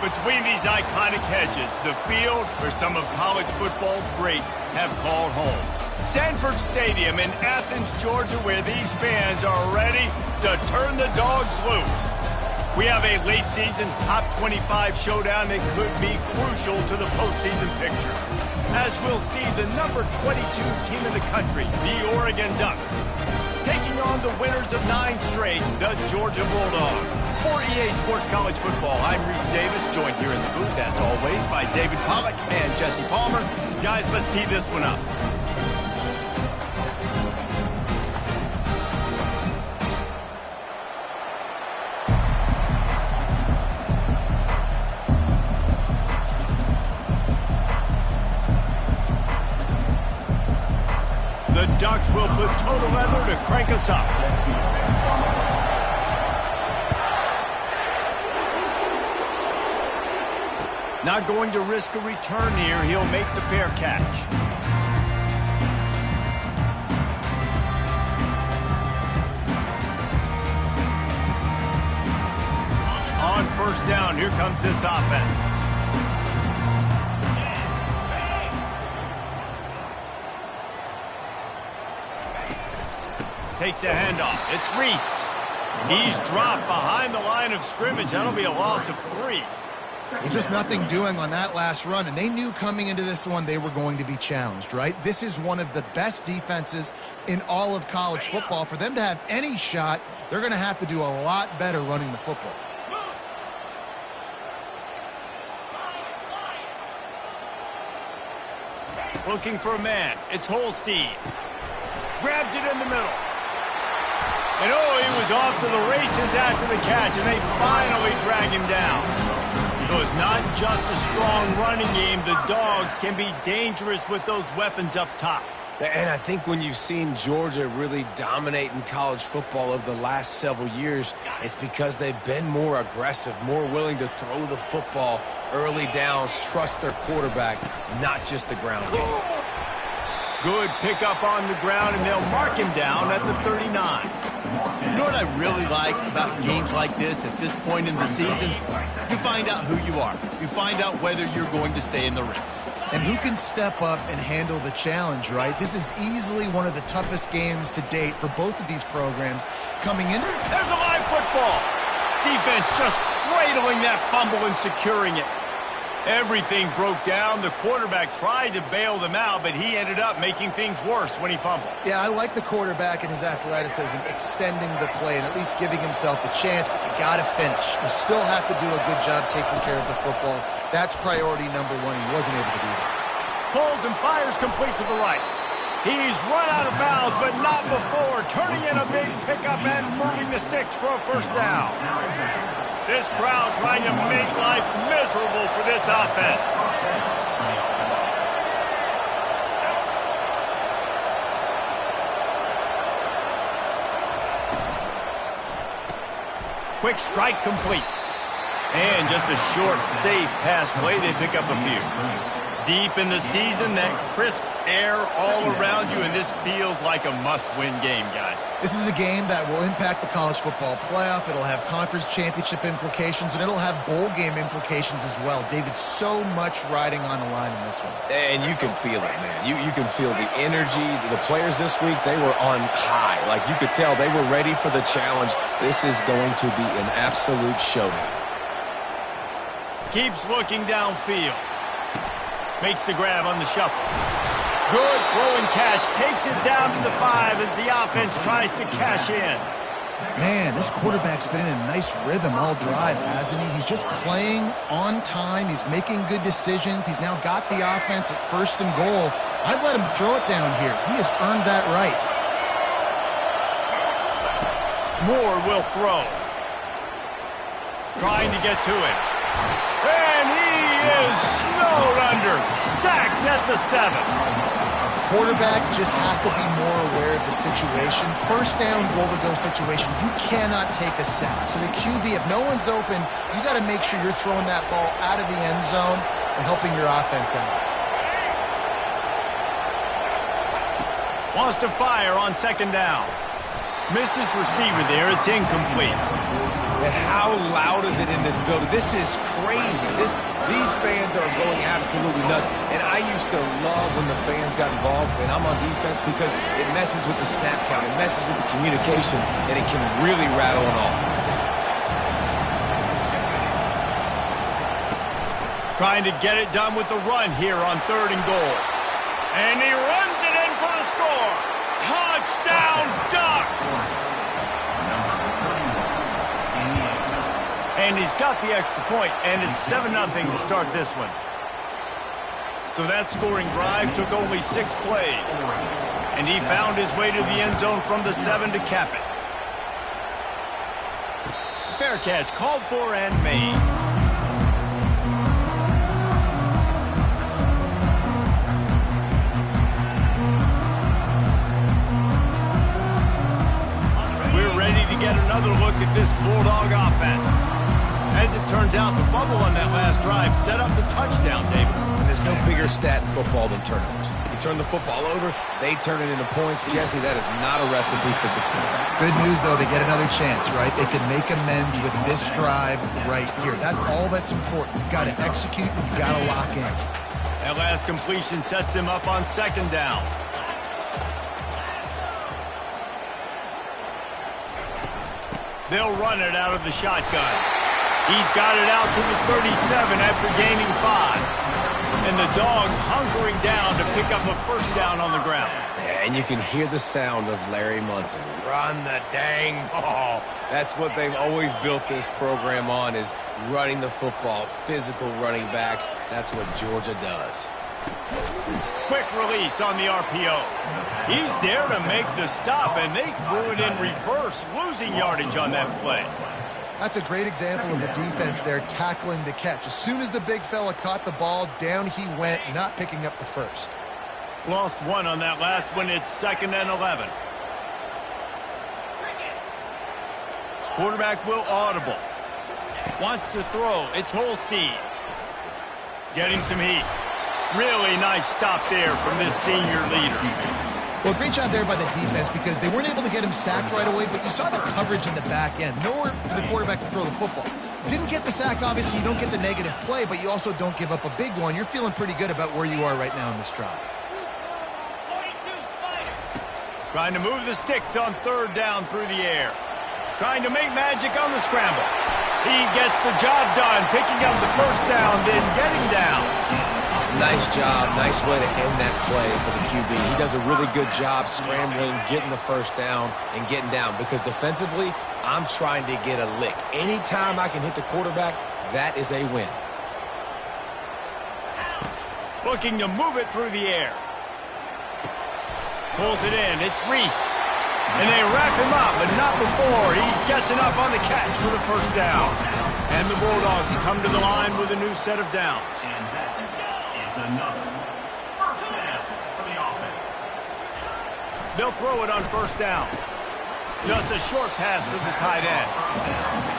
Between these iconic hedges, the field where some of college football's greats have called home. Sanford Stadium in Athens, Georgia, where these fans are ready to turn the dogs loose. We have a late-season top 25 showdown that could be crucial to the postseason picture, as we'll see the number 22 team in the country, the Oregon Ducks, taking on the winners of 9 straight, the Georgia Bulldogs. For EA Sports College Football, I'm Reese Davis, joined here in the booth, as always, by David Pollack and Jesse Palmer. Guys, let's tee this one up. The Ducks will put total leather to crank us up. Not going to risk a return here. He'll make the fair catch. On first down, here comes this offense. Takes the handoff. It's Reese. He's dropped behind the line of scrimmage. That'll be a loss of 3. Well, just nothing doing on that last run, and they knew coming into this one they were going to be challenged, right? This is one of the best defenses in all of college football. For them to have any shot, they're going to have to do a lot better running the football. Looking for a man. It's Holstein. Grabs it in the middle. And oh, he was off to the races after the catch, and they finally drag him down. So it's not just a strong running game. The Dogs can be dangerous with those weapons up top. And I think when you've seen Georgia really dominate in college football over the last several years, it's because they've been more aggressive, more willing to throw the football early downs, trust their quarterback, not just the ground game. Good pickup on the ground, and they'll mark him down at the 39. You know what I really like about games like this at this point in the season? You find out who you are. You find out whether you're going to stay in the race. And who can step up and handle the challenge, right? This is easily one of the toughest games to date for both of these programs coming in. There's a live football. Defense just cradling that fumble and securing it. Everything broke down. The quarterback tried to bail them out, but he ended up making things worse when he fumbled. Yeah, I like the quarterback and his athleticism, extending the play and at least giving himself the chance, but you got to finish. You still have to do a good job taking care of the football. That's priority number 1. He wasn't able to do that. Pulls and fires complete to the right. He's run out of bounds, but not before turning in a big pickup and moving the sticks for a first down. This crowd trying to make life miserable for this offense. Quick strike complete. And just a short, safe pass play. They pick up a few. Deep in the season, that crisp air all around you, and this feels like a must-win game, guys. This is a game that will impact the college football playoff. It'll have conference championship implications, and it'll have bowl game implications as well. David, so much riding on the line in this one. And you can feel it, man. You can feel the energy. The players this week, they were on high. Like, you could tell they were ready for the challenge. This is going to be an absolute showdown. Keeps looking downfield. Makes the grab on the shuffle. Good throw and catch. Takes it down to the 5 as the offense tries to cash in. Man, this quarterback's been in a nice rhythm all drive, hasn't he? He's just playing on time. He's making good decisions. He's now got the offense at 1st and goal. I'd let him throw it down here. He has earned that right. Moore will throw. Trying to get to it. And he is snowed under. Sacked at the 7. Quarterback just has to be more aware of the situation. First down, goal-to-go situation. You cannot take a sack. So the QB, if no one's open, you got to make sure you're throwing that ball out of the end zone and helping your offense out. Wants to fire on 2nd down. Missed his receiver there. It's incomplete. And how loud is it in this building? This is crazy. These fans are going absolutely nuts. And I used to love when the fans got involved when I'm on defense because it messes with the snap count. It messes with the communication, and it can really rattle an offense. Trying to get it done with the run here on 3rd and goal. And he runs it in for the score. Touchdown, Ducks! And he's got the extra point, and it's 7-0 to start this one. So that scoring drive took only 6 plays. And he found his way to the end zone from the 7 to cap it. Fair catch called for and made. We're ready to get another look at this Bulldog offense. As it turns out, the fumble on that last drive set up the touchdown, David. And there's no bigger stat in football than turnovers. You turn the football over, they turn it into points. Jesse, that is not a recipe for success. Good news, though, they get another chance, right? They can make amends with this drive right here. That's all that's important. You've got to execute, you've got to lock in. That last completion sets him up on 2nd down. They'll run it out of the shotgun. He's got it out to the 37 after gaining 5. And the Dogs hunkering down to pick up a 1st down on the ground. And you can hear the sound of Larry Munson. Run the dang ball. That's what they've always built this program on, is running the football, physical running backs. That's what Georgia does. Quick release on the RPO. He's there to make the stop, and they threw it in reverse, losing yardage on that play. That's a great example of the defense there tackling the catch. As soon as the big fella caught the ball, down he went, not picking up the 1st. Lost 1 on that last one. It's 2nd and 11. Quarterback will audible. Wants to throw. It's Holstein. Getting some heat. Really nice stop there from this senior leader. Well, great job there by the defense because they weren't able to get him sacked right away, but you saw the coverage in the back end. Nowhere for the quarterback to throw the football. Didn't get the sack, obviously. You don't get the negative play, but you also don't give up a big one. You're feeling pretty good about where you are right now in this drive. Trying to move the sticks on 3rd down through the air. Trying to make magic on the scramble. He gets the job done, picking up the 1st down, then getting down. Nice job. Nice way to end that play for the QB. He does a really good job scrambling, getting the 1st down, and getting down. Because defensively, I'm trying to get a lick. Anytime I can hit the quarterback, that is a win. Looking to move it through the air. Pulls it in. It's Reese. And they wrap him up, but not before he gets enough on the catch for the 1st down. And the Bulldogs come to the line with a new set of downs. Another 1st down for the offense. They'll throw it on 1st down. Just a short pass to the tight end.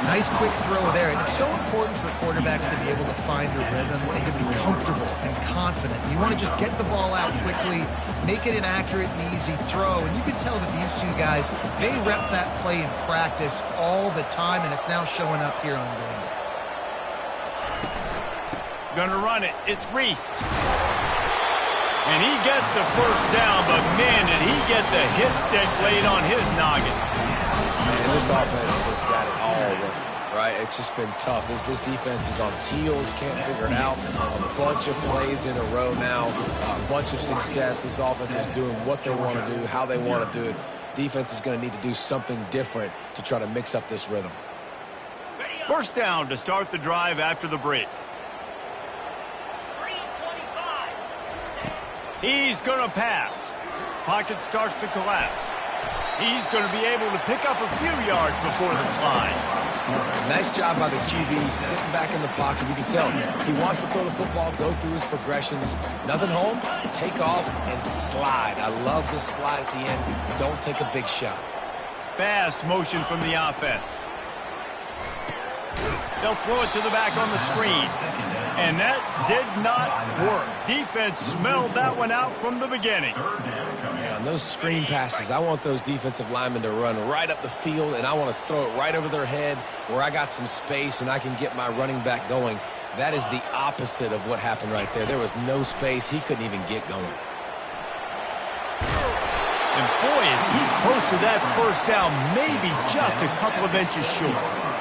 Nice quick throw there. And it's so important for quarterbacks to be able to find a rhythm and to be comfortable and confident. You want to just get the ball out quickly, make it an accurate and easy throw. And you can tell that these two guys, they rep that play in practice all the time, and it's now showing up here on game day. Gonna run it. It's Reese. And he gets the 1st down, but man, did he get the hit stick laid on his noggin. And this offense has got it all working, right? It's just been tough. This defense is on teals, can't figure it out. A bunch of plays in a row now, a bunch of success. This offense is doing what they want to do, how they want to do it. Defense is going to need to do something different to try to mix up this rhythm. 1st down to start the drive after the break. He's going to pass. Pocket starts to collapse. He's going to be able to pick up a few yards before the slide. Nice job by the QB sitting back in the pocket. You can tell he wants to throw the football, go through his progressions. Nothing home, take off, and slide. I love this slide at the end. Don't take a big shot. Fast motion from the offense. They'll throw it to the back on the screen. And that did not work. Defense smelled that one out from the beginning. Yeah, on And those screen passes, I want those defensive linemen to run right up the field, and I want to throw it right over their head where I got some space and I can get my running back going. That is the opposite of what happened right there. There was no space. He couldn't even get going. And boy, is he close to that first down, maybe just a couple of inches short.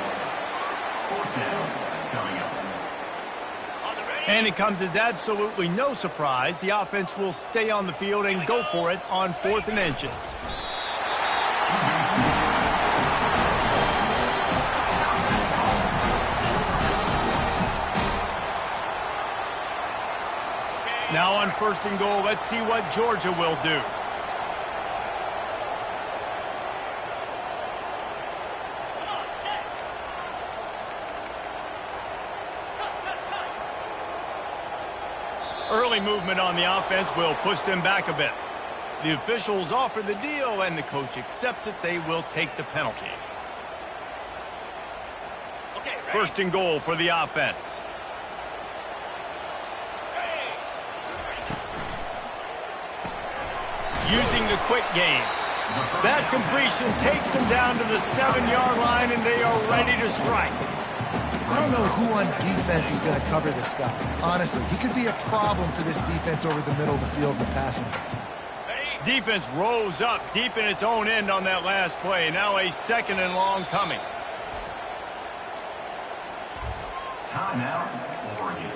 And it comes as absolutely no surprise. The offense will stay on the field and go for it on 4th and inches. Now on 1st and goal, let's see what Georgia will do. Early movement on the offense will push them back a bit. The officials offer the deal, and the coach accepts it. They will take the penalty. 1st and goal for the offense. Using the quick game. That completion takes them down to the 7-yard line, and they are ready to strike. I don't know who on defense is going to cover this guy. Honestly, he could be a problem for this defense over the middle of the field in the passing. Defense rose up deep in its own end on that last play. Now a 2nd and long coming. Timeout, Oregon.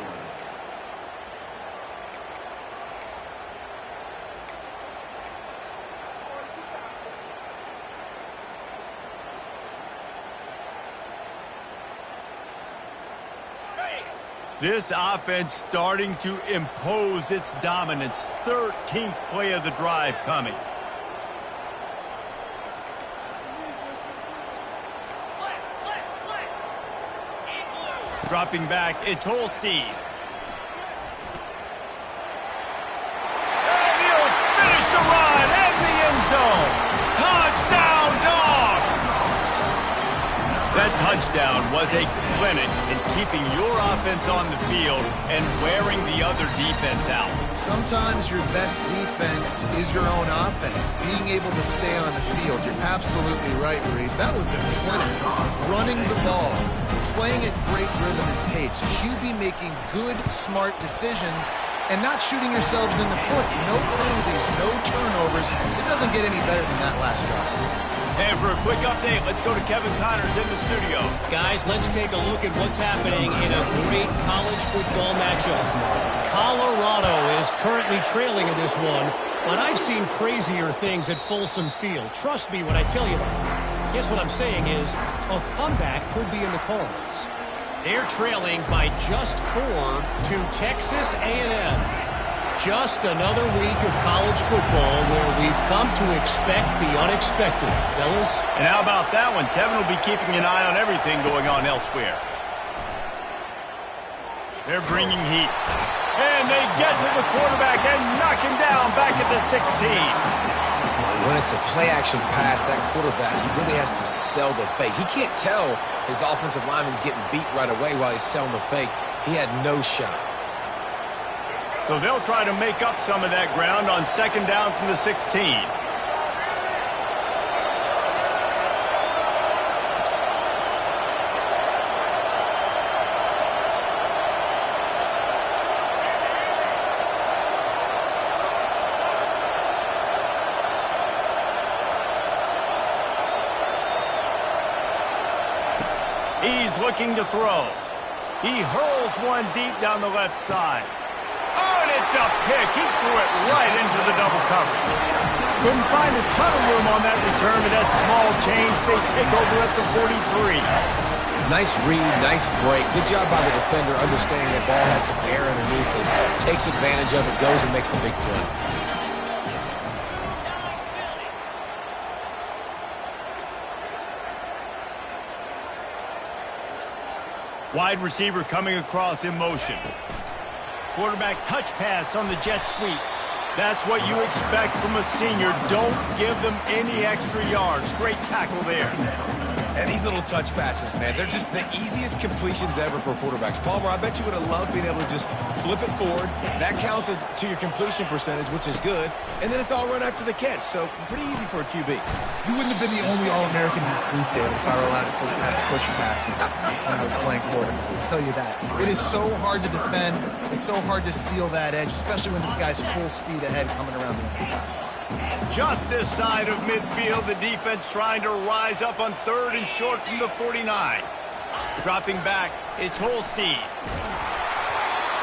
This offense starting to impose its dominance. 13th play of the drive coming. Dropping back, it's Holstein. And he'll finish the run and the end zone. Touchdown, Dogs! That touchdown was a clinic in keeping your offense on the field and wearing the other defense out. Sometimes your best defense is your own offense, being able to stay on the field. You're absolutely right, Maurice. That was a clinic. Running the ball, playing at great rhythm and pace. QB making good, smart decisions and not shooting yourselves in the foot. No penalties, no turnovers. It doesn't get any better than that last drive. And for a quick update, let's go to Kevin Connors in the studio. Guys, let's take a look at what's happening in a great college football matchup. Colorado is currently trailing in this one, but I've seen crazier things at Folsom Field. Trust me when I tell you that. Guess what I'm saying is a comeback could be in the cards. They're trailing by just 4 to Texas A&M. Just another week of college football where we've come to expect the unexpected, fellas. And how about that one? Kevin will be keeping an eye on everything going on elsewhere. They're bringing heat. And they get to the quarterback and knock him down back at the 16. When it's a play-action pass, that quarterback, he really has to sell the fake. He can't tell his offensive lineman's getting beat right away while he's selling the fake. He had no shot. So they'll try to make up some of that ground on 2nd down from the 16. He's looking to throw. He hurls one deep down the left side. Oh, and it's a pick. He threw it right into the double coverage. Couldn't find a ton of room on that return, but that small change, they take over at the 43. Nice read, nice break. Good job by the defender understanding that ball had some air underneath it. Takes advantage of it, goes and makes the big play. Wide receiver coming across in motion. Quarterback touch pass on the jet sweep. That's what you expect from a senior. Don't give them any extra yards. Great tackle there. And these little touch passes, man, they're just the easiest completions ever for quarterbacks. Palmer, I bet you would have loved being able to just flip it forward. That counts as to your completion percentage, which is good. And then it's all run after the catch, so pretty easy for a QB. You wouldn't have been the only All-American in this booth, Dave, if I were allowed to have push passes when I was playing quarterback. I'll tell you that. It is so hard to defend. It's so hard to seal that edge, especially when this guy's full speed ahead coming around the outside. Just this side of midfield, the defense trying to rise up on 3rd and short from the 49. Dropping back, it's Holstein.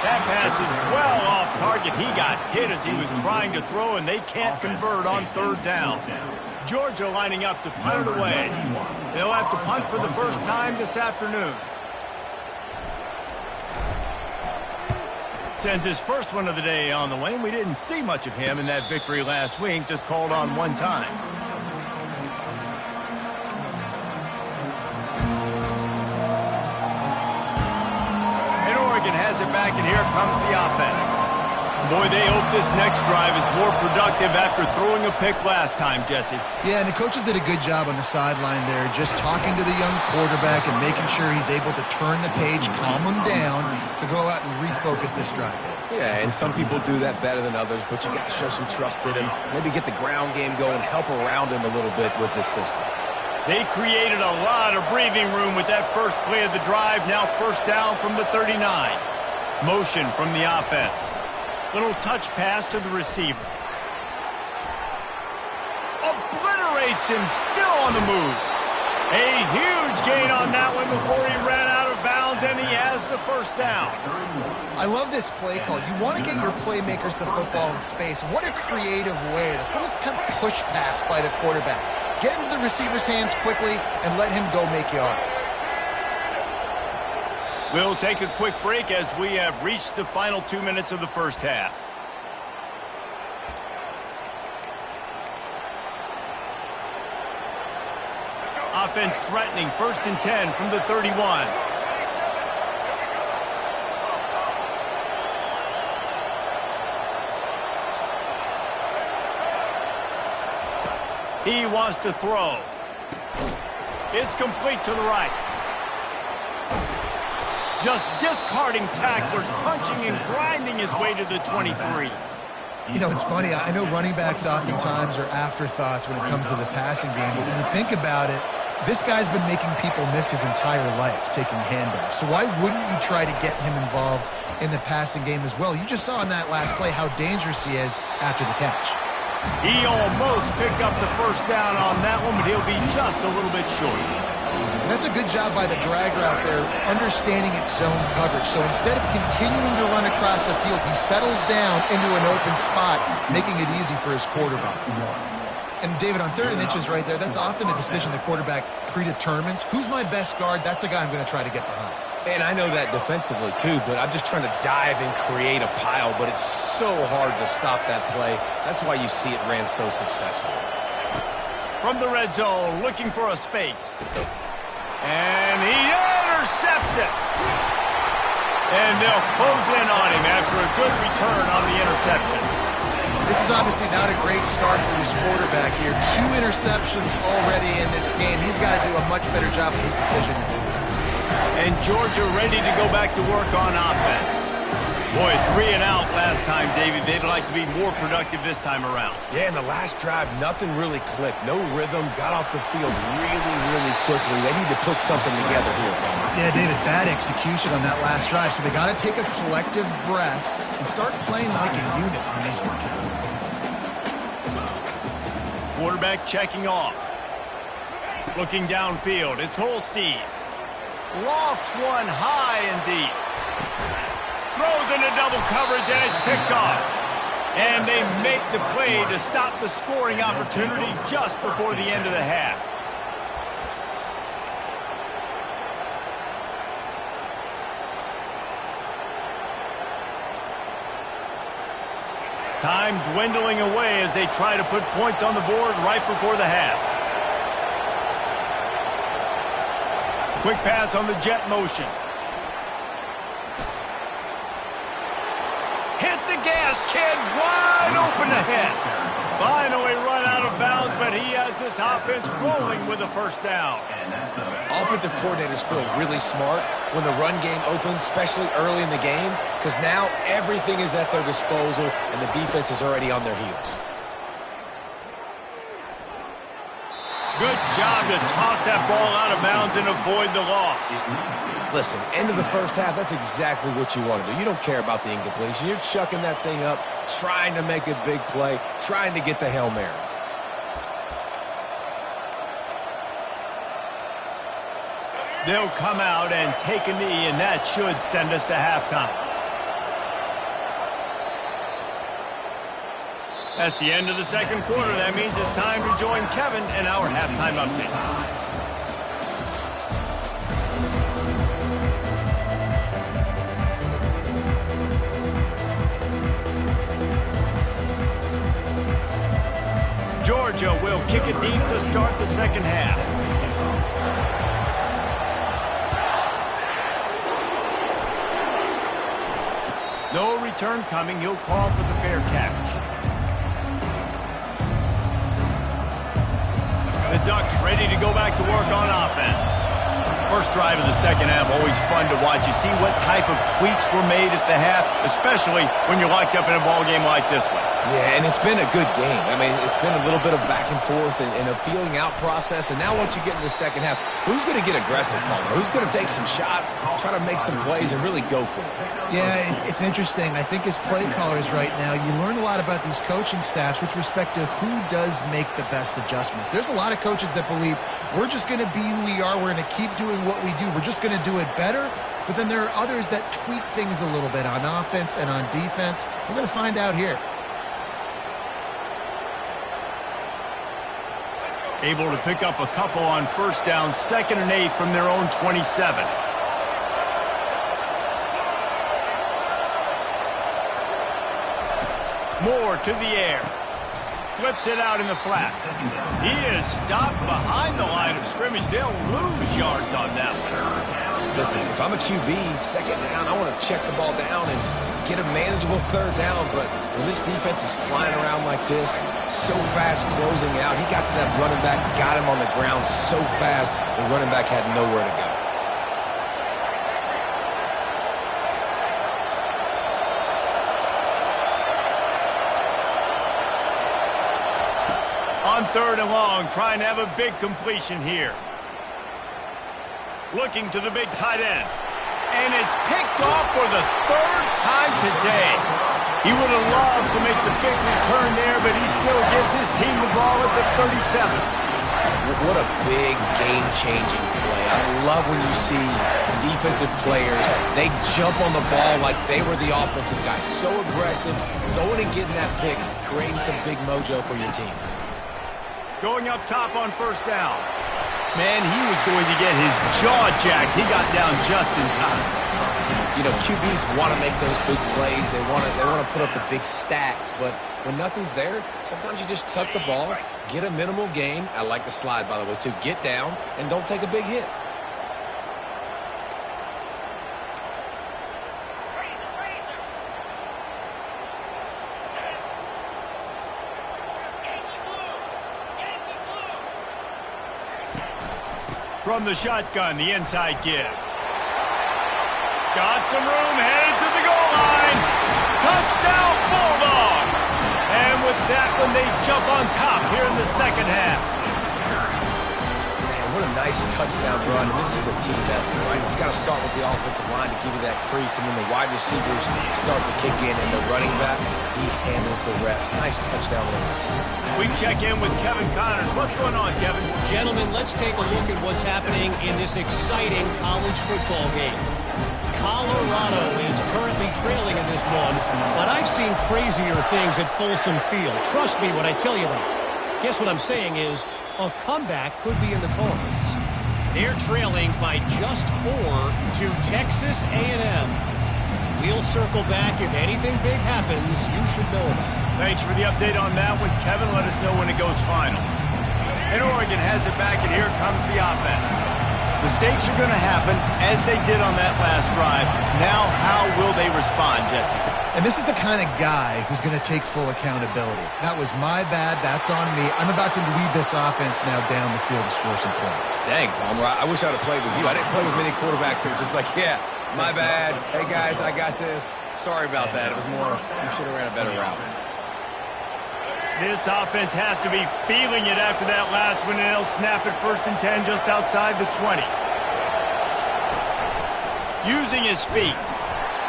That pass is well off target. He got hit as he was trying to throw, and they can't convert on 3rd down. Georgia lining up to punt it away. They'll have to punt for the first time this afternoon. Sends his first one of the day on the way, and we didn't see much of him in that victory last week, just called on one time. And Oregon has it back, and here comes the offense. Boy, they hope this next drive is more productive after throwing a pick last time, Jesse. Yeah, and the coaches did a good job on the sideline there, just talking to the young quarterback and making sure he's able to turn the page, calm him down, to go out and refocus this drive. Yeah, and some people do that better than others, but you got to show some trust in him, maybe get the ground game going, help around him a little bit with this system. They created a lot of breathing room with that first play of the drive, now 1st down from the 39. Motion from the offense. Little touch pass to the receiver. Obliterates him, still on the move. A huge gain on that one before he ran out of bounds, and he has the 1st down. I love this play call. You want to get your playmakers to football in space. What a creative way. This little kind of push pass by the quarterback. Get into the receiver's hands quickly and let him go make yards. We'll take a quick break as we have reached the final 2 minutes of the first half. Offense threatening, 1st and 10 from the 31. He wants to throw. It's complete to the right. Just discarding tacklers, punching and grinding his way to the 23. You know, it's funny. I know running backs oftentimes are afterthoughts when it comes to the passing game, but when you think about it, this guy's been making people miss his entire life taking handoffs. So why wouldn't you try to get him involved in the passing game as well? You just saw in that last play how dangerous he is after the catch. He almost picked up the 1st down on that one, but he'll be just a little bit short. And that's a good job by the dragger out there, understanding its zone coverage. So instead of continuing to run across the field, he settles down into an open spot, making it easy for his quarterback. And David, on 3rd and inches right there, that's often a decision the quarterback predetermines. Who's my best guard? That's the guy I'm going to try to get behind. And I know that defensively, too, but I'm just trying to dive and create a pile, but it's so hard to stop that play. That's why you see it ran so successfully. From the red zone, looking for a space. And he intercepts it. And they'll close in on him after a good return on the interception. This is obviously not a great start for this quarterback here. 2 interceptions already in this game. He's got to do a much better job with his decision. And Georgia ready to go back to work on offense. Boy, 3 and out last time, David. They'd like to be more productive this time around. Yeah, in the last drive, nothing really clicked. No rhythm, got off the field really, really quickly. They need to put something together here, Palmer. Yeah, David, bad execution on that last drive. So they got to take a collective breath and start playing like a unit on this one. Quarterback checking off. Looking downfield, it's Holstein. Lofts one high and deep. Throws into double coverage and it's picked off. And they make the play to stop the scoring opportunity just before the end of the half. Time dwindling away as they try to put points on the board right before the half. Quick pass on the jet motion. Hit the gas, kid. Wide open ahead. Finally run out of bounds, but he has the this offense rolling with a first down. Offensive coordinators feel really smart when the run game opens, especially early in the game, because now everything is at their disposal and the defense is already on their heels. Good job to toss that ball out of bounds and avoid the loss. Listen, end of the first half, that's exactly what you want to do. You don't care about the incompletion. You're chucking that thing up, trying to make a big play, trying to get the Hail Mary. They'll come out and take a knee, and that should send us to halftime. That's the end of the second quarter. That means it's time to join Kevin in our halftime update. Georgia will kick it deep to start the second half. No return coming. He'll call for the fair catch. The Ducks ready to go back to work on offense. First drive of the second half, always fun to watch. You see what type of tweaks were made at the half, especially when you're locked up in a ball game like this one. Yeah, and it's been a good game. I mean, it's been a little bit of back and forth and a feeling out process. And now once you get in the second half, who's going to get aggressive, Palmer? Who's going to take some shots, try to make some plays, and really go for it? Yeah, it's interesting. I think as play callers right now, you learn a lot about these coaching staffs with respect to who does make the best adjustments. There's a lot of coaches that believe we're just going to be who we are. We're going to keep doing what we do. We're just going to do it better. But then there are others that tweak things a little bit on offense and on defense. We're going to find out here. Able to pick up a couple on first down, 2nd and 8 from their own 27. Moore to the air. Flips it out in the flat. He is stopped behind the line of scrimmage. They'll lose yards on that one. Listen, if I'm a QB, 2nd down, I want to check the ball down and get a manageable 3rd down, but when this defense is flying around like this, so fast closing out, he got to that running back, got him on the ground so fast, the running back had nowhere to go. On 3rd and long, trying to have a big completion here. Looking to the big tight end. And it's picked off for the 3rd time today. He would have loved to make the big return there, but he still gives his team the ball at the 37. What a big game-changing play. I love when you see defensive players, they jump on the ball like they were the offensive guys. So aggressive, going and getting that pick, creating some big mojo for your team. Going up top on first down. Man, he was going to get his jaw jacked. He got down just in time. You know, QBs want to make those big plays. They want to put up the big stats. But when nothing's there, sometimes you just tuck the ball, get a minimal gain. I like the slide, by the way, too. Get down and don't take a big hit. From the shotgun, the inside give. Got some room, headed to the goal line. Touchdown, Bulldogs! And with that one, they jump on top here in the second half. Man, what a nice touchdown run. And this is a team effort, right? It's got to start with the offensive line to give you that crease, and then the wide receivers start to kick in, and the running back, he handles the rest. Nice touchdown run. We check in with Kevin Connors. What's going on, Kevin? Gentlemen, let's take a look at what's happening in this exciting college football game. Colorado is currently trailing in this one, but I've seen crazier things at Folsom Field. Trust me when I tell you that. Guess what I'm saying is a comeback could be in the cards. They're trailing by just 4 to Texas A&M. We'll circle back. If anything big happens, you should know about it. Thanks for the update on that one, Kevin. Let us know when it goes final. And Oregon has it back, and here comes the offense. Mistakes are going to happen, as they did on that last drive. Now, how will they respond, Jesse? And this is the kind of guy who's going to take full accountability. That was my bad. That's on me. I'm about to lead this offense now down the field to score some points. Dang, Palmer, I wish I'd have played with you. I didn't play with many quarterbacks that were just like, yeah, my bad. Hey, guys, I got this. Sorry about that. It was more, you should have ran a better route. This offense has to be feeling it after that last one, and they'll snap it 1st and 10 just outside the 20. Using his feet.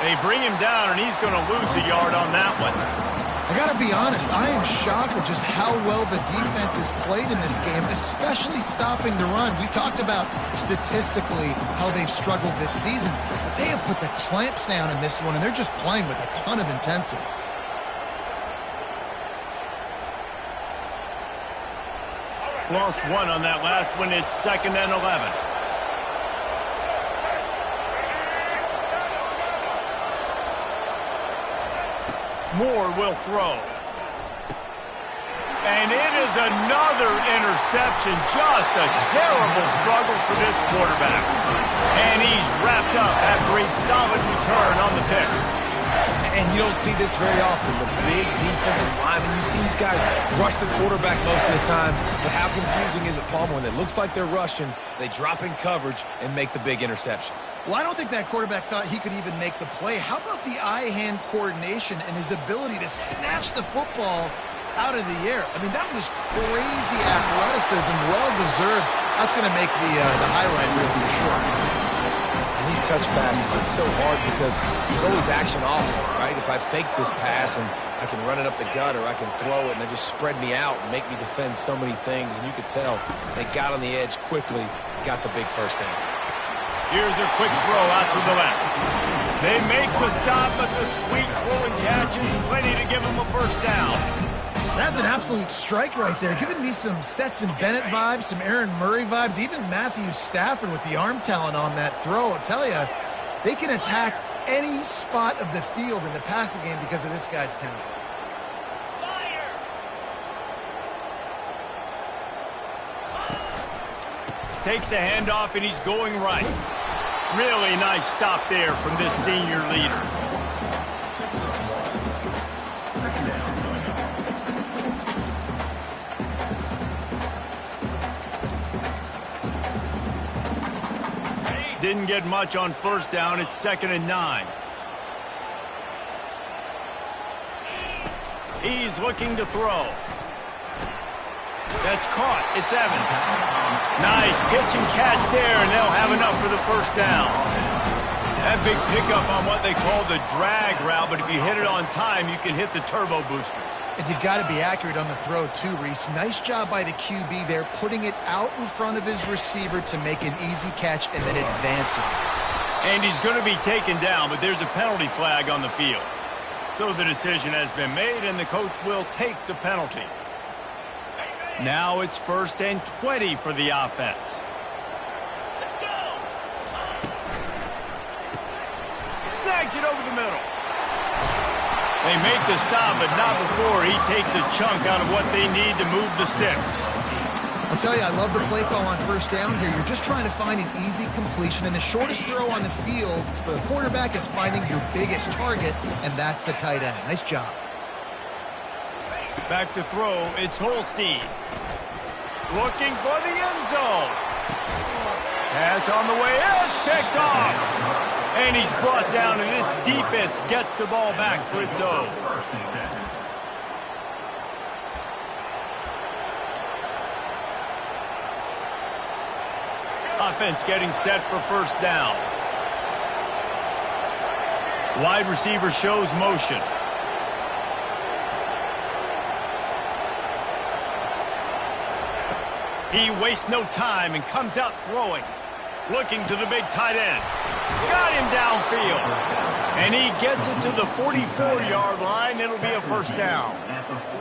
They bring him down, and he's going to lose a yard on that one. I got to be honest, I am shocked at just how well the defense has played in this game, especially stopping the run. We talked about statistically how they've struggled this season, but they have put the clamps down in this one, and they're just playing with a ton of intensity. Lost one on that last one. It's 2nd and 11. Moore will throw. And it is another interception. Just a terrible struggle for this quarterback. And he's wrapped up after a solid return on the pick. And you don't see this very often. The big defensive linemen, you see these guys rush the quarterback most of the time. But how confusing is it, Palmer, when it looks like they're rushing, they drop in coverage and make the big interception? Well, I don't think that quarterback thought he could even make the play. How about the eye-hand coordination and his ability to snatch the football out of the air? I mean, that was crazy athleticism, well-deserved. That's going to make the highlight reel for sure. And these touch passes, it's so hard because there's always action off of it, right? If I fake this pass and I can run it up the gut or I can throw it and they just spread me out and make me defend so many things. And you could tell they got on the edge quickly, got the big first down. Here's a quick throw out to the left. They make the stop, but the sweet throw and catch is plenty to give them a first down. That's an absolute strike right there. Giving me some Stetson Bennett vibes, some Aaron Murray vibes, even Matthew Stafford with the arm talent on that throw. I'll tell you, they can attack any spot of the field in the passing game because of this guy's talent. Takes the handoff, and he's going right. Really nice stop there from this senior leader. Didn't get much on first down. It's 2nd and 9. He's looking to throw. That's caught. It's Evans. Nice pitch and catch there, and they'll have enough for the first down. That big pickup on what they call the drag route, but if you hit it on time, you can hit the turbo boosters. And you've got to be accurate on the throw too, Reese. Nice job by the QB there, putting it out in front of his receiver to make an easy catch and then advancing. And he's going to be taken down, but there's a penalty flag on the field. So the decision has been made, and the coach will take the penalty. Now it's 1st and 20 for the offense. Let's go. Snags it over the middle. They make the stop, but not before he takes a chunk out of what they need to move the sticks. I'll tell you, I love the play call on first down here. You're just trying to find an easy completion, and the shortest throw on the field for the quarterback is finding your biggest target, and that's the tight end. Nice job. Back to throw, it's Holstein. Looking for the end zone. Pass on the way, it's picked off. And he's brought down, and this defense gets the ball back for its own. Offense getting set for first down. Wide receiver shows motion. He wastes no time and comes out throwing. Looking to the big tight end. Got him downfield. And he gets it to the 44-yard line. It'll be a first down.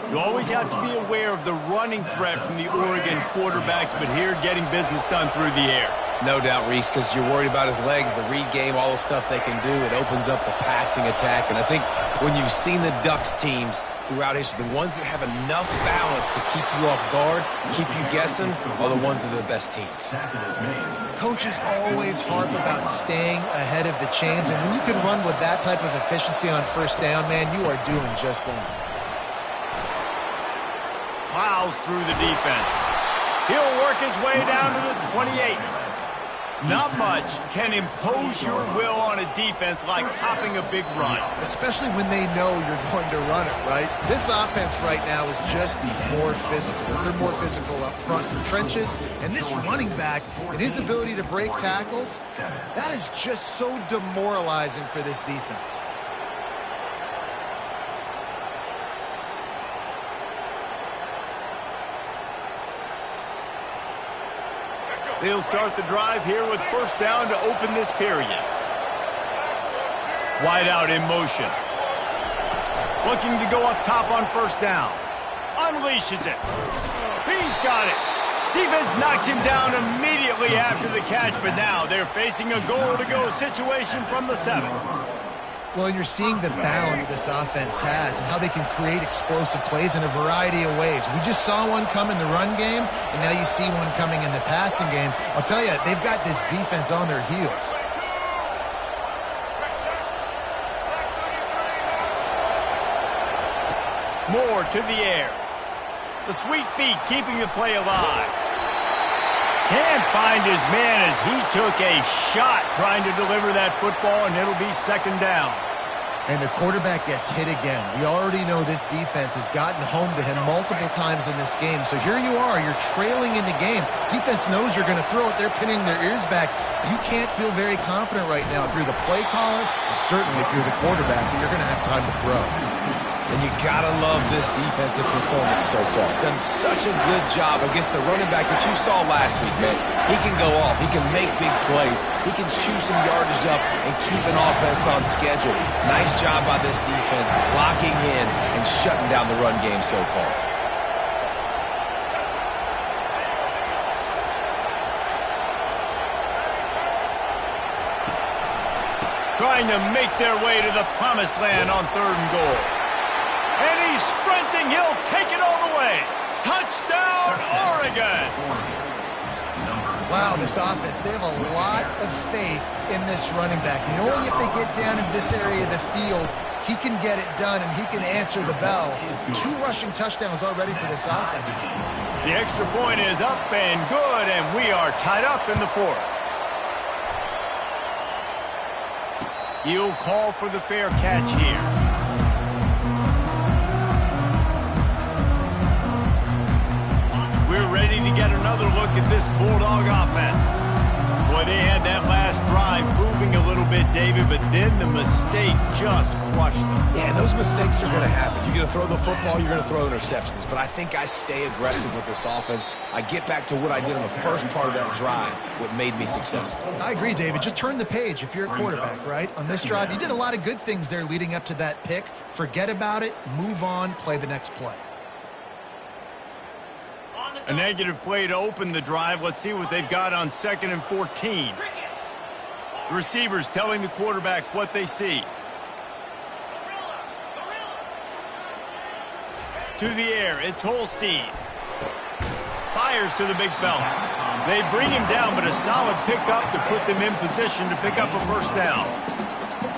You always have to be aware of the running threat from the Oregon quarterbacks, but here getting business done through the air. No doubt, Reese, because you're worried about his legs, the read game, all the stuff they can do. It opens up the passing attack. And I think when you've seen the Ducks teams throughout history, the ones that have enough balance to keep you off guard, keep you guessing, are the ones that are the best teams. Coaches always harp about staying ahead of the chains, and when you can run with that type of efficiency on first down, man, you are doing just that. Plows through the defense. He'll work his way down to the 28. Not much can impose your will on a defense like hopping a big run. Especially when they know you're going to run it, right? This offense right now is just more physical. They're more physical up front in the trenches. And this running back and his ability to break tackles, that is just so demoralizing for this defense. They'll start the drive here with first down to open this period. Wide out in motion. Looking to go up top on first down. Unleashes it. He's got it. Defense knocks him down immediately after the catch, but now they're facing a goal-to-go situation from the 7. Well, and you're seeing the balance this offense has and how they can create explosive plays in a variety of ways. We just saw one come in the run game, and now you see one coming in the passing game. I'll tell you, they've got this defense on their heels. Moore to the air. The sweet feet keeping the play alive. Can't find his man as he took a shot trying to deliver that football, and it'll be second down. And the quarterback gets hit again. We already know this defense has gotten home to him multiple times in this game. So here you are, you're trailing in the game. Defense knows you're going to throw it. They're pinning their ears back. You can't feel very confident right now through the play caller and certainly through the quarterback that you're going to have time to throw. And you gotta love this defensive performance so far. Done such a good job against the running back that you saw last week, man. He can go off. He can make big plays. He can chew some yardage up and keep an offense on schedule. Nice job by this defense locking in and shutting down the run game so far. Trying to make their way to the promised land on 3rd and goal. And he's sprinting. He'll take it all the way. Touchdown, Oregon. Wow, this offense, they have a lot of faith in this running back. Knowing if they get down in this area of the field, he can get it done and he can answer the bell. 2 rushing touchdowns already for this offense. The extra point is up and good, and we are tied up in the 4th. He'll call for the fair catch here. We're ready to get another look at this Bulldog offense. Boy, they had that last drive moving a little bit, David, but then the mistake just crushed them. Yeah, those mistakes are going to happen. You're going to throw the football, you're going to throw interceptions. But I think I stay aggressive with this offense. I get back to what I did on the first part of that drive, what made me successful. I agree, David. Just turn the page if you're a quarterback, right? On this drive, you did a lot of good things there leading up to that pick. Forget about it, move on, play the next play. A negative play to open the drive. Let's see what they've got on 2nd and 14. The receivers telling the quarterback what they see. To the air, it's Holstein. Fires to the big fella. They bring him down, but a solid pickup to put them in position to pick up a first down.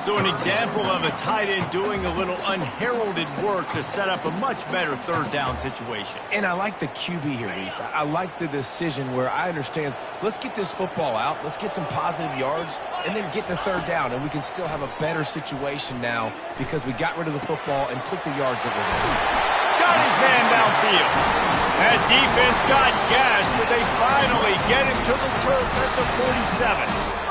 So an example of a tight end doing a little unheralded work to set up a much better 3rd down situation. And I like the QB here, Reese. I like the decision where I understand, let's get this football out, let's get some positive yards, and then get to 3rd down, and we can still have a better situation now because we got rid of the football and took the yards that were there. Got his man downfield. That defense got gashed, but they finally get him to the turf at the 47.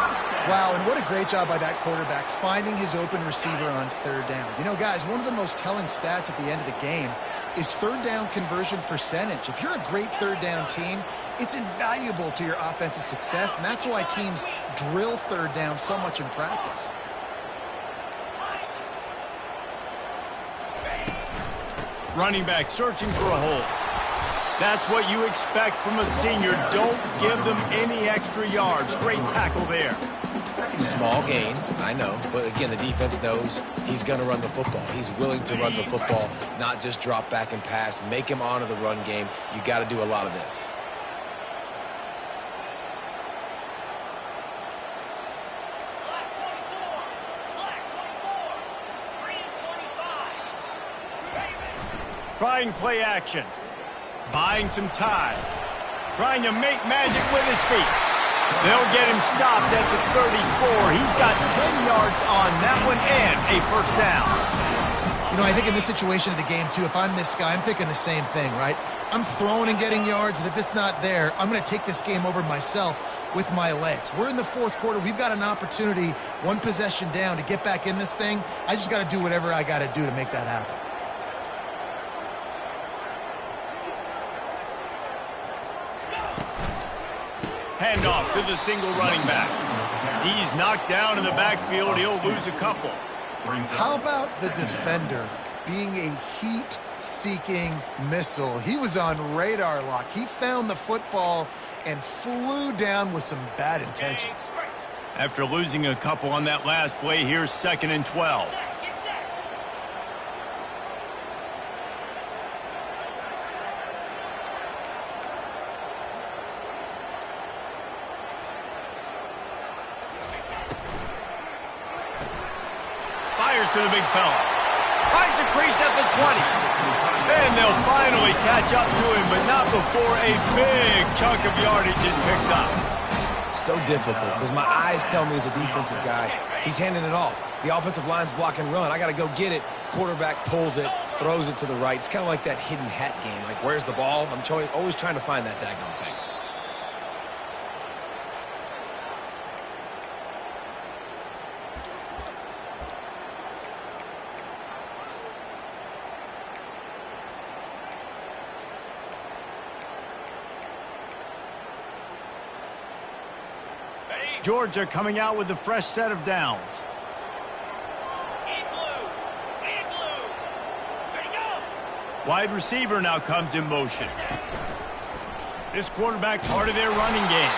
Wow, and what a great job by that quarterback finding his open receiver on 3rd down. You know, guys, one of the most telling stats at the end of the game is 3rd down conversion percentage. If you're a great 3rd down team, it's invaluable to your offensive success, and that's why teams drill 3rd down so much in practice. Running back searching for a hole. That's what you expect from a senior. Don't give them any extra yards. Great tackle there. Small gain, I know. But again, the defense knows he's going to run the football. He's willing to run the football, not just drop back and pass. Make him honor the run game. You got to do a lot of this. Trying play action. Buying some time. Trying to make magic with his feet. They'll get him stopped at the 34. He's got 10 yards on that one and a first down. You know, I think in this situation of the game, too, if I'm this guy, I'm thinking the same thing, right? I'm throwing and getting yards, and if it's not there, I'm going to take this game over myself with my legs. We're in the fourth quarter. We've got an opportunity, one possession down, to get back in this thing. I just got to do whatever I got to do to make that happen. Handoff to the single running back. He's knocked down in the backfield. He'll lose a couple. How about the defender being a heat-seeking missile? He was on radar lock. He found the football and flew down with some bad intentions. After losing a couple on that last play, here's 2nd and 12. To the big fella. Finds a crease at the 20. And they'll finally catch up to him, but not before a big chunk of yardage is picked up. So difficult because my eyes tell me as a defensive guy, he's handing it off. The offensive line's block and run. I got to go get it. Quarterback pulls it, throws it to the right. It's kind of like that hidden hat game. Like, where's the ball? I'm always trying to find that daggone thing. Georgia coming out with a fresh set of downs. Wide receiver now comes in motion. This quarterback part of their running game.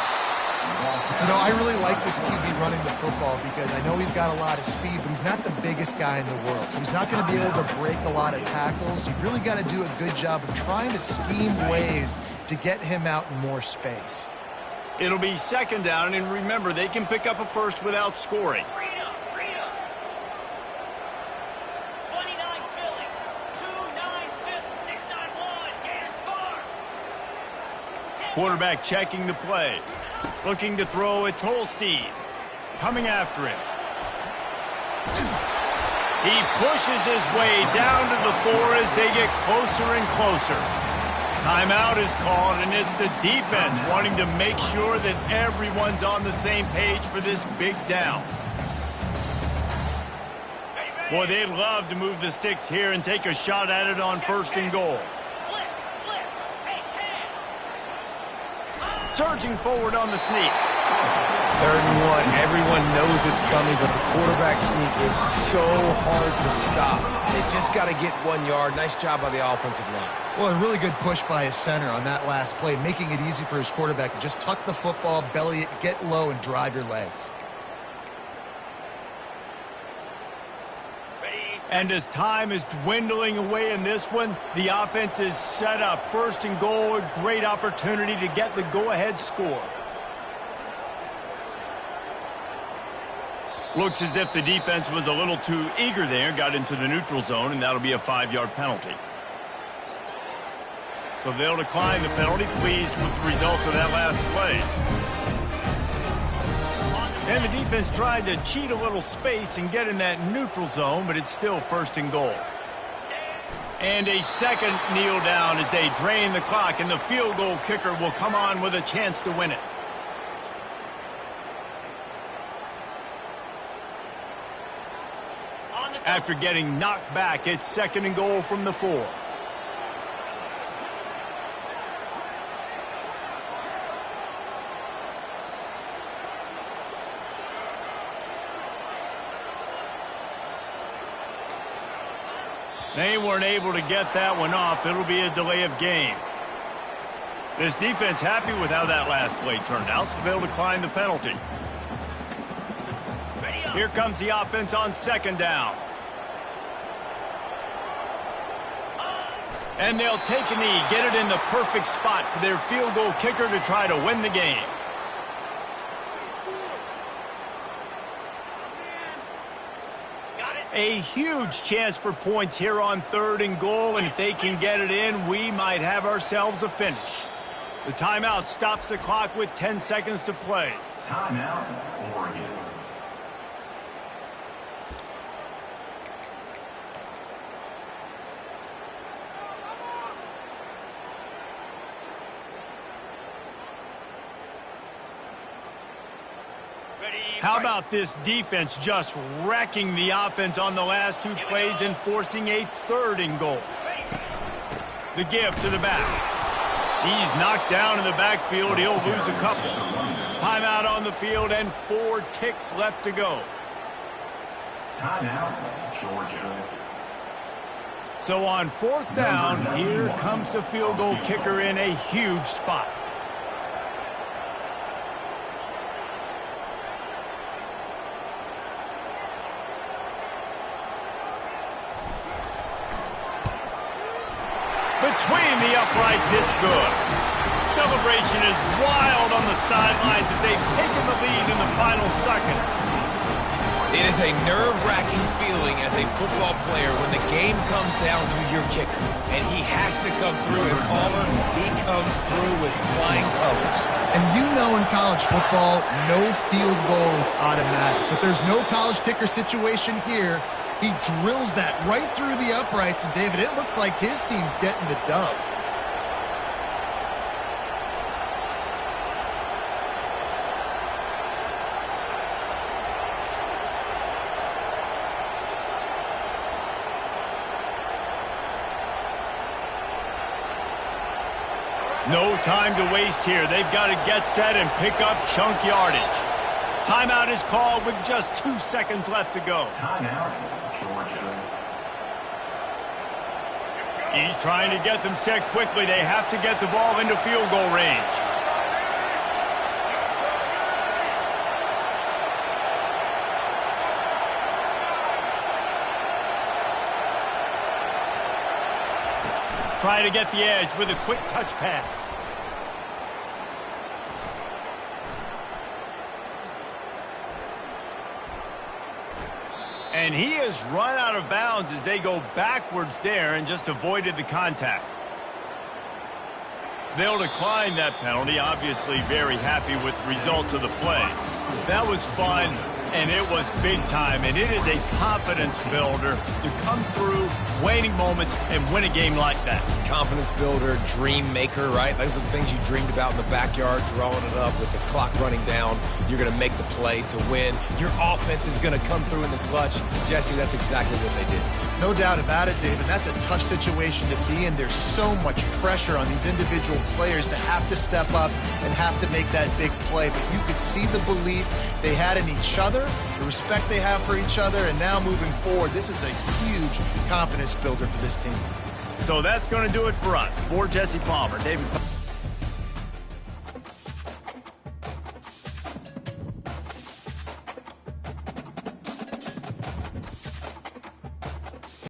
You know, I really like this QB running the football because I know he's got a lot of speed, but he's not the biggest guy in the world. So he's not going to be able to break a lot of tackles. You really got to do a good job of trying to scheme ways to get him out in more space. It'll be 2nd down, and remember, they can pick up a first without scoring. Quarterback checking the play. Looking to throw, it's Holstein. Coming after him. He pushes his way down to the 4 as they get closer and closer. Timeout is called, and it's the defense wanting to make sure that everyone's on the same page for this big down. Boy, they'd love to move the sticks here and take a shot at it on 1st and goal. Surging forward on the sneak. 3rd and 1. Everyone knows it's coming, but the quarterback sneak is so hard to stop. They just got to get 1 yard. Nice job by the offensive line. Well, a really good push by his center on that last play, making it easy for his quarterback to just tuck the football, belly it, get low, and drive your legs. And as time is dwindling away in this one, the offense is set up. 1st and goal, a great opportunity to get the go-ahead score. Looks as if the defense was a little too eager there, got into the neutral zone, and that'll be a 5-yard penalty. So they'll decline the penalty, pleased with the results of that last play. And the defense tried to cheat a little space and get in that neutral zone, but it's still 1st and goal. And a second kneel down as they drain the clock, and the field goal kicker will come on with a chance to win it. After getting knocked back, it's 2nd and goal from the 4. They weren't able to get that one off. It'll be a delay of game. This defense happy with how that last play turned out, so they'll decline the penalty. Here comes the offense on second down. And they'll take a knee, get it in the perfect spot for their field goal kicker to try to win the game. A huge chance for points here on 3rd and goal, and if they can get it in, we might have ourselves a finish. The timeout stops the clock with 10 seconds to play. Timeout, Oregon. How about this defense just wrecking the offense on the last 2 plays and forcing a 3rd and goal? The give to the back. He's knocked down in the backfield. He'll lose a couple. Timeout on the field and 4 ticks left to go. Timeout, Georgia. So on 4th down, here comes the field goal kicker in a huge spot. Between the uprights, it's good. Celebration is wild on the sidelines as they've taken the lead in the final seconds. It is a nerve-wracking feeling as a football player when the game comes down to your kicker, and he has to come through. And Palmer, he comes through with flying colors. And you know in college football, no field goal is automatic. But there's no college kicker situation here. He drills that right through the uprights, and David, it looks like his team's getting the dub. No time to waste here. They've got to get set and pick up chunk yardage. Timeout is called with just 2 seconds left to go. Timeout, Georgia. He's trying to get them set quickly. They have to get the ball into field goal range. Try to get the edge with a quick touch pass. And he has run out of bounds as they go backwards there and just avoided the contact. They'll decline that penalty, obviously very happy with the results of the play. That was fun, and it was big time, and it is a confidence builder to come through waning moments and win a game like that. Confidence builder, dream maker, right? Those are the things you dreamed about in the backyard, drawing it up with the clock running down. You're going to make the play to win. Your offense is going to come through in the clutch. Jesse, that's exactly what they did. No doubt about it, David. That's a tough situation to be in. There's so much pressure on these individual players to have to step up and have to make that big play. But you could see the belief they had in each other, the respect they have for each other, and now moving forward, this is a huge confidence builder for this team. So that's going to do it for us. For Jesse Palmer, David